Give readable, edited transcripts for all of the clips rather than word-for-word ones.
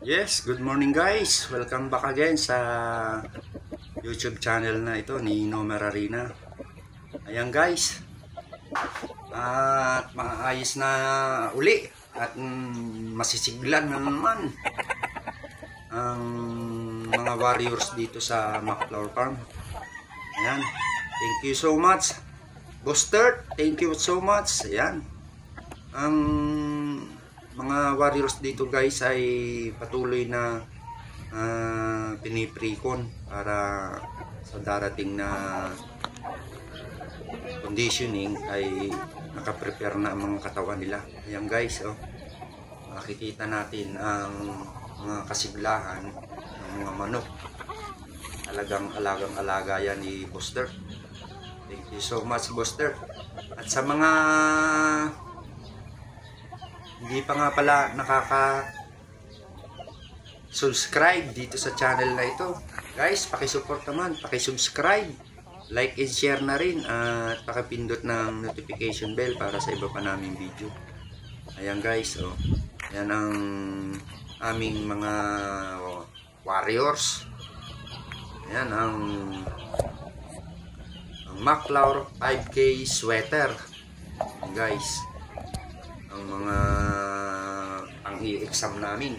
Yes, good morning guys. Welcome back again sa YouTube channel na ito ni Nomer Arena. Ayan guys. At maayos na uli at masisiglan na naman ang mga warriors dito sa McFlower Farm. Ayan. Thank you so much. Buster, thank you so much. Ayan. Ang mga warriors dito guys ay patuloy na piniprecon para sa darating na conditioning ay nakaprepare na ang mga katawan nila. Ayan guys, oh, makikita natin ang mga kasiglahan ng mga manok. Talagang alagang-alaga yan ni Buster. Thank you so much Buster. At sa mga hindi pa nga pala nakaka-subscribe dito sa channel na ito, guys, pakisupport naman, pakisubscribe, like and share na rin, at pakipindot ng notification bell para sa iba pa naming video. Ayan guys, oh, yan ang aming mga warriors. Ayan ang McFlower 5K sweater, guys, ang mga pang-i-exam namin.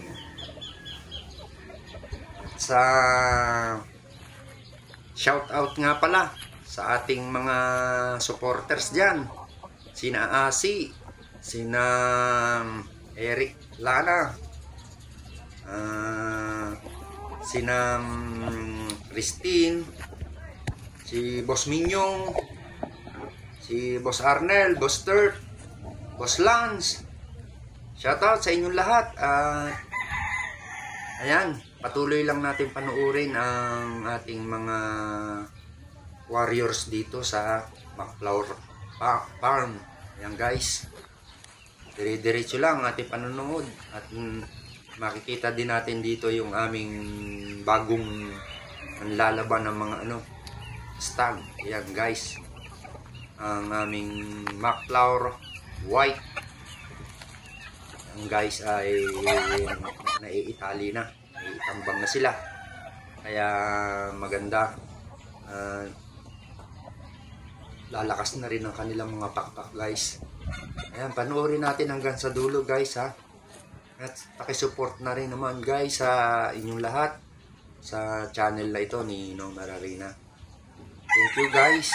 At sa shout out nga pala sa ating mga supporters dyan, sina Asi, sina Eric Lana, sina Christine, si Boss Minyong, si Boss Arnel, Boss Turt, Boss Lance, shoutout sa inyong lahat. Ayan, patuloy lang natin panuorin ang ating mga warriors dito sa McFlower Farm. Ayan guys, dire-diretso lang ang ating panonood at makikita din natin dito yung aming bagong lalaban ng mga stag. Ayan guys, ang aming McFlower white. Ang guys ay naiitali na, naiitambang na sila, kaya maganda. Lalakas na rin ang kanilang mga pakpak guys. Ayan, panoorin natin hanggang sa dulo guys, ha. At pakisupport na rin naman guys sa inyong lahat sa channel na ito ni Nomer Arena. Thank you guys.